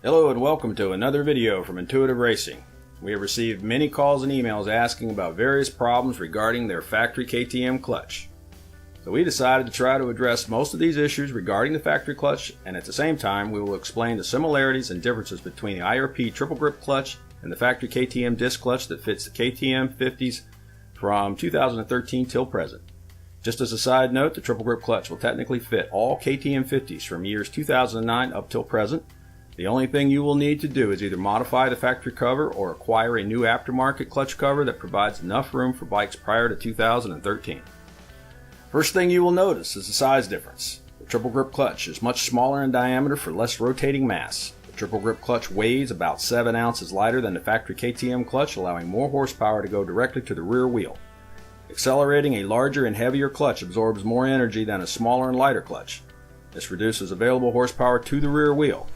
Hello and welcome to another video from Intuitive Racing. We have received many calls and emails asking about various problems regarding their factory KTM clutch. So we decided to try to address most of these issues regarding the factory clutch, and at the same time we will explain the similarities and differences between the IRP triple grip clutch and the factory KTM disc clutch that fits the KTM 50s from 2013 till present. Just as a side note, the triple grip clutch will technically fit all KTM 50s from years 2009 up till present. The only thing you will need to do is either modify the factory cover or acquire a new aftermarket clutch cover that provides enough room for bikes prior to 2013. First thing you will notice is the size difference. The triple grip clutch is much smaller in diameter for less rotating mass. The triple grip clutch weighs about 7 ounces lighter than the factory KTM clutch, allowing more horsepower to go directly to the rear wheel. Accelerating a larger and heavier clutch absorbs more energy than a smaller and lighter clutch. This reduces available horsepower to the rear wheel.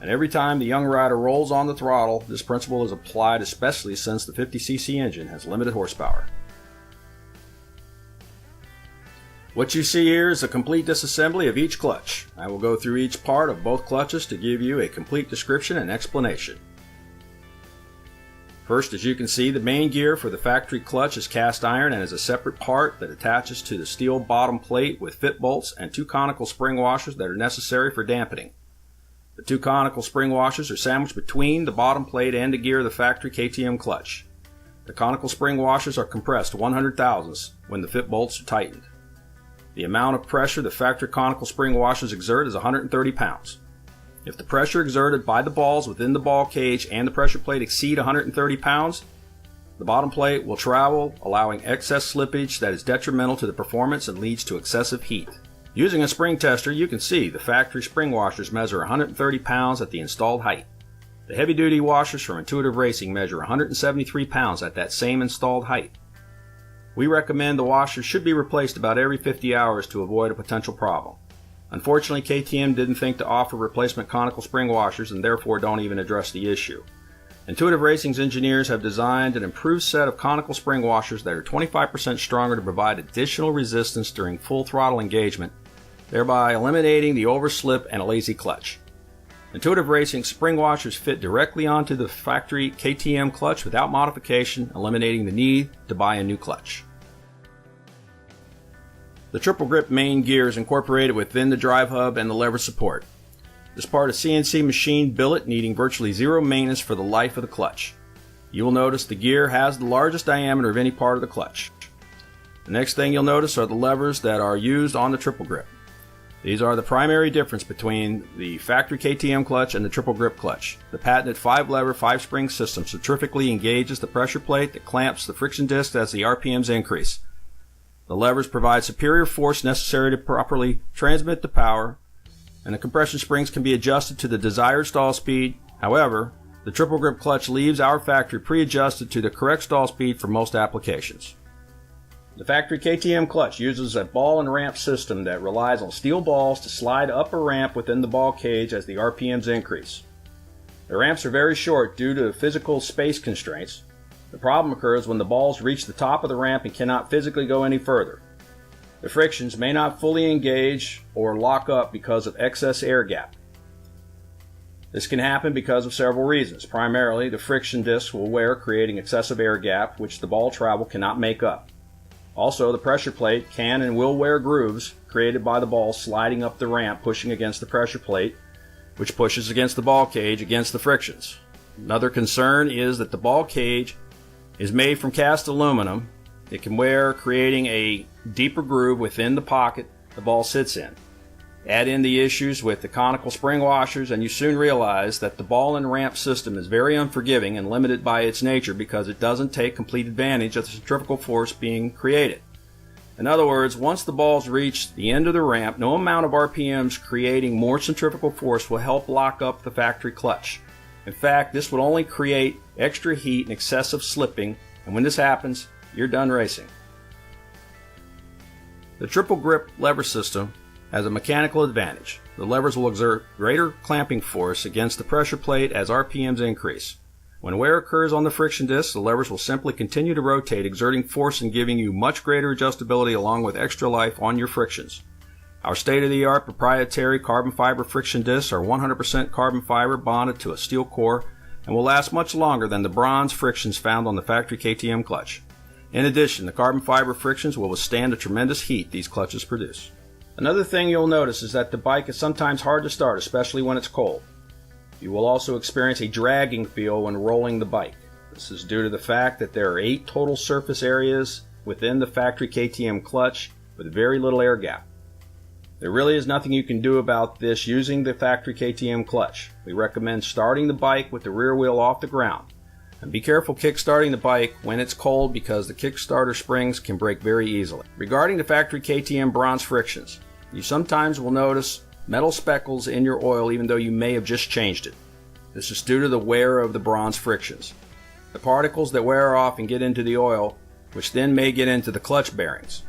And every time the young rider rolls on the throttle, this principle is applied, especially since the 50cc engine has limited horsepower. What you see here is a complete disassembly of each clutch. I will go through each part of both clutches to give you a complete description and explanation. First, as you can see, the main gear for the factory clutch is cast iron and is a separate part that attaches to the steel bottom plate with fit bolts and 2 conical spring washers that are necessary for dampening. The 2 conical spring washers are sandwiched between the bottom plate and the gear of the factory KTM clutch. The conical spring washers are compressed 100 thousandths when the fit bolts are tightened. The amount of pressure the factory conical spring washers exert is 130 pounds. If the pressure exerted by the balls within the ball cage and the pressure plate exceed 130 pounds, the bottom plate will travel, allowing excess slippage that is detrimental to the performance and leads to excessive heat. Using a spring tester, you can see the factory spring washers measure 130 pounds at the installed height. The heavy-duty washers from Intuitive Racing measure 173 pounds at that same installed height. We recommend the washers should be replaced about every 50 hours to avoid a potential problem. Unfortunately, KTM didn't think to offer replacement conical spring washers and therefore don't even address the issue. Intuitive Racing's engineers have designed an improved set of conical spring washers that are 25% stronger to provide additional resistance during full throttle engagement, thereby eliminating the overslip and a lazy clutch. Intuitive Racing spring washers fit directly onto the factory KTM clutch without modification, eliminating the need to buy a new clutch. The triple grip main gear is incorporated within the drive hub and the lever support. This part is CNC machined billet, needing virtually zero maintenance for the life of the clutch. You will notice the gear has the largest diameter of any part of the clutch. The next thing you'll notice are the levers that are used on the triple grip. These are the primary difference between the factory KTM clutch and the triple grip clutch. The patented 5-lever, 5-spring system centrifugally engages the pressure plate that clamps the friction disc as the RPMs increase. The levers provide superior force necessary to properly transmit the power, and the compression springs can be adjusted to the desired stall speed. However, the triple grip clutch leaves our factory pre-adjusted to the correct stall speed for most applications. The factory KTM clutch uses a ball and ramp system that relies on steel balls to slide up a ramp within the ball cage as the RPMs increase. The ramps are very short due to physical space constraints. The problem occurs when the balls reach the top of the ramp and cannot physically go any further. The frictions may not fully engage or lock up because of excess air gap. This can happen because of several reasons. Primarily, the friction discs will wear, creating excessive air gap, which the ball travel cannot make up. Also, the pressure plate can and will wear grooves created by the ball sliding up the ramp, pushing against the pressure plate, which pushes against the ball cage against the frictions. Another concern is that the ball cage is made from cast aluminum. It can wear, creating a deeper groove within the pocket the ball sits in. Add in the issues with the conical spring washers and you soon realize that the ball and ramp system is very unforgiving and limited by its nature because it doesn't take complete advantage of the centrifugal force being created. In other words, once the balls reach the end of the ramp, no amount of RPMs creating more centrifugal force will help lock up the factory clutch. In fact, this would only create extra heat and excessive slipping, and when this happens, you're done racing. The triple grip lever system has a mechanical advantage. The levers will exert greater clamping force against the pressure plate as RPMs increase. When wear occurs on the friction disc, the levers will simply continue to rotate, exerting force and giving you much greater adjustability along with extra life on your frictions. Our state-of-the-art proprietary carbon fiber friction discs are 100% carbon fiber bonded to a steel core and will last much longer than the bronze frictions found on the factory KTM clutch. In addition, the carbon fiber frictions will withstand the tremendous heat these clutches produce. Another thing you'll notice is that the bike is sometimes hard to start, especially when it's cold. You will also experience a dragging feel when rolling the bike. This is due to the fact that there are 8 total surface areas within the factory KTM clutch with very little air gap. There really is nothing you can do about this using the factory KTM clutch. We recommend starting the bike with the rear wheel off the ground. And be careful kick-starting the bike when it's cold because the kickstarter springs can break very easily. Regarding the factory KTM bronze frictions, you sometimes will notice metal speckles in your oil even though you may have just changed it. This is due to the wear of the bronze frictions. The particles that wear off and get into the oil, which then may get into the clutch bearings.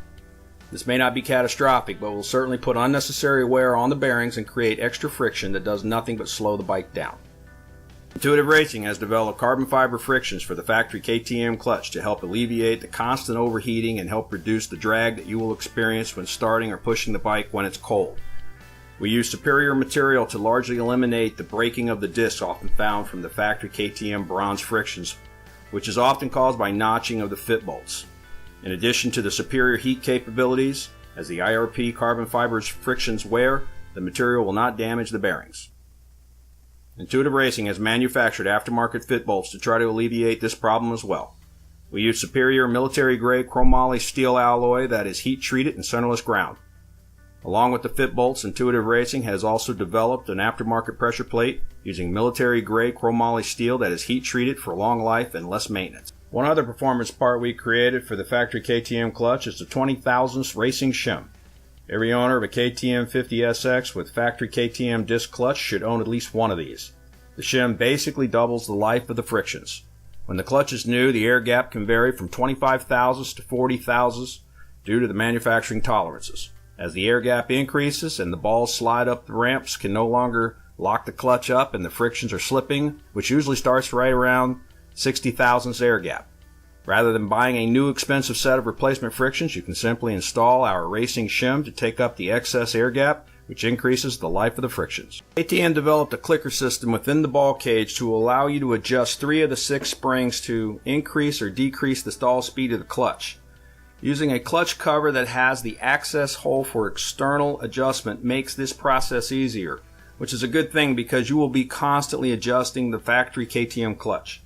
This may not be catastrophic, but will certainly put unnecessary wear on the bearings and create extra friction that does nothing but slow the bike down. Intuitive Racing has developed carbon fiber frictions for the factory KTM clutch to help alleviate the constant overheating and help reduce the drag that you will experience when starting or pushing the bike when it's cold. We use superior material to largely eliminate the breaking of the discs often found from the factory KTM bronze frictions, which is often caused by notching of the fit bolts. In addition to the superior heat capabilities, as the IRP carbon fiber's frictions wear, the material will not damage the bearings. Intuitive Racing has manufactured aftermarket fit bolts to try to alleviate this problem as well. We use superior military-grade chromoly steel alloy that is heat-treated and centerless ground. Along with the fit bolts, Intuitive Racing has also developed an aftermarket pressure plate using military-grade chromoly steel that is heat-treated for long life and less maintenance. One other performance part we created for the factory KTM clutch is the 20 thousandths racing shim. Every owner of a KTM 50SX with factory KTM disc clutch should own at least one of these. The shim basically doubles the life of the frictions. When the clutch is new, the air gap can vary from 25 thousandths to 40 thousandths due to the manufacturing tolerances. As the air gap increases and the balls slide up the ramps can no longer lock the clutch up and the frictions are slipping, which usually starts right around 60 thousandths air gap. Rather than buying a new expensive set of replacement frictions, you can simply install our racing shim to take up the excess air gap, which increases the life of the frictions. KTM developed a clicker system within the ball cage to allow you to adjust 3 of the 6 springs to increase or decrease the stall speed of the clutch. Using a clutch cover that has the access hole for external adjustment makes this process easier, which is a good thing because you will be constantly adjusting the factory KTM clutch.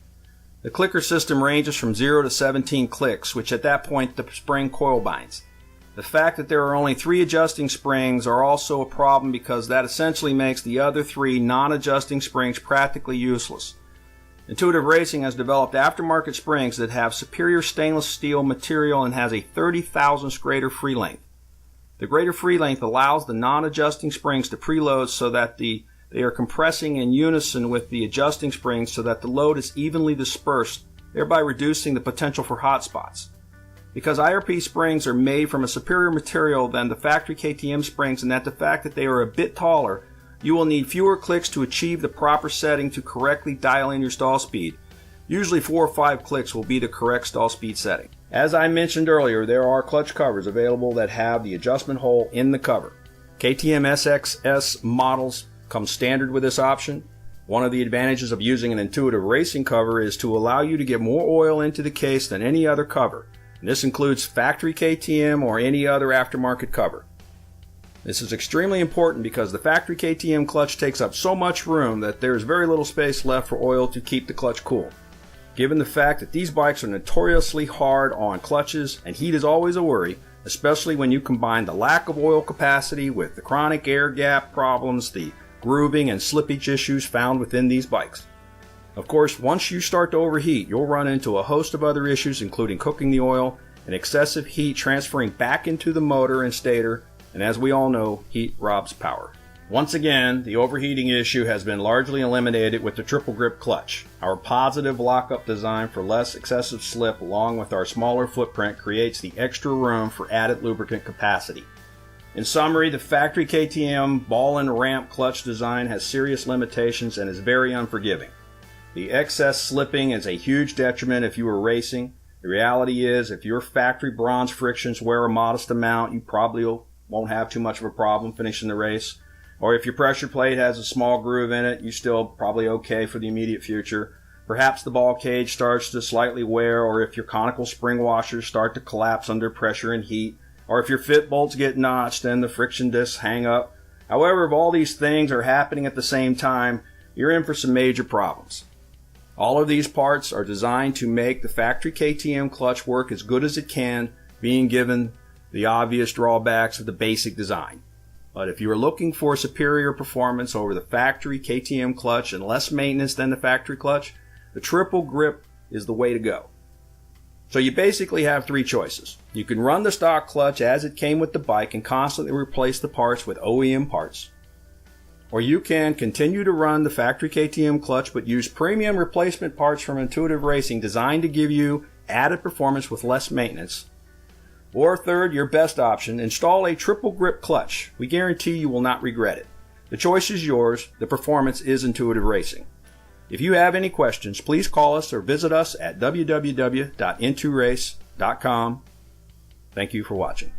The clicker system ranges from 0 to 17 clicks, which at that point the spring coil binds. The fact that there are only 3 adjusting springs are also a problem because that essentially makes the other 3 non-adjusting springs practically useless. Intuitive Racing has developed aftermarket springs that have superior stainless steel material and has a 30 thousandths greater free length. The greater free length allows the non-adjusting springs to preload so that they are compressing in unison with the adjusting springs so that the load is evenly dispersed, thereby reducing the potential for hot spots. Because IRP springs are made from a superior material than the factory KTM springs and that the fact that they are a bit taller, you will need fewer clicks to achieve the proper setting to correctly dial in your stall speed. Usually 4 or 5 clicks will be the correct stall speed setting. As I mentioned earlier, there are clutch covers available that have the adjustment hole in the cover. KTM SXS models come standard with this option. One of the advantages of using an Intuitive Racing cover is to allow you to get more oil into the case than any other cover. And this includes factory KTM or any other aftermarket cover. This is extremely important because the factory KTM clutch takes up so much room that there is very little space left for oil to keep the clutch cool. Given the fact that these bikes are notoriously hard on clutches and heat is always a worry, especially when you combine the lack of oil capacity with the chronic air gap problems, the grooving and slippage issues found within these bikes. Of course, once you start to overheat, you'll run into a host of other issues including cooking the oil and excessive heat transferring back into the motor and stator, and as we all know, heat robs power. Once again, the overheating issue has been largely eliminated with the triple grip clutch. Our positive lockup design for less excessive slip along with our smaller footprint creates the extra room for added lubricant capacity. In summary, the factory KTM ball and ramp clutch design has serious limitations and is very unforgiving. The excess slipping is a huge detriment if you are racing. The reality is, if your factory bronze frictions wear a modest amount, you probably will won't have too much of a problem finishing the race. Or if your pressure plate has a small groove in it, you're still probably okay for the immediate future. Perhaps the ball cage starts to slightly wear, or if your conical spring washers start to collapse under pressure and heat, or if your fit bolts get notched and the friction discs hang up. However, if all these things are happening at the same time, you're in for some major problems. All of these parts are designed to make the factory KTM clutch work as good as it can, being given the obvious drawbacks of the basic design. But if you are looking for superior performance over the factory KTM clutch and less maintenance than the factory clutch, the triple grip is the way to go. So you basically have three choices. You can run the stock clutch as it came with the bike and constantly replace the parts with OEM parts. Or you can continue to run the factory KTM clutch but use premium replacement parts from Intuitive Racing designed to give you added performance with less maintenance. Or third, your best option, install a triple grip clutch. We guarantee you will not regret it. The choice is yours. The performance is Intuitive Racing. If you have any questions, please call us or visit us at www.inturace.com. Thank you for watching.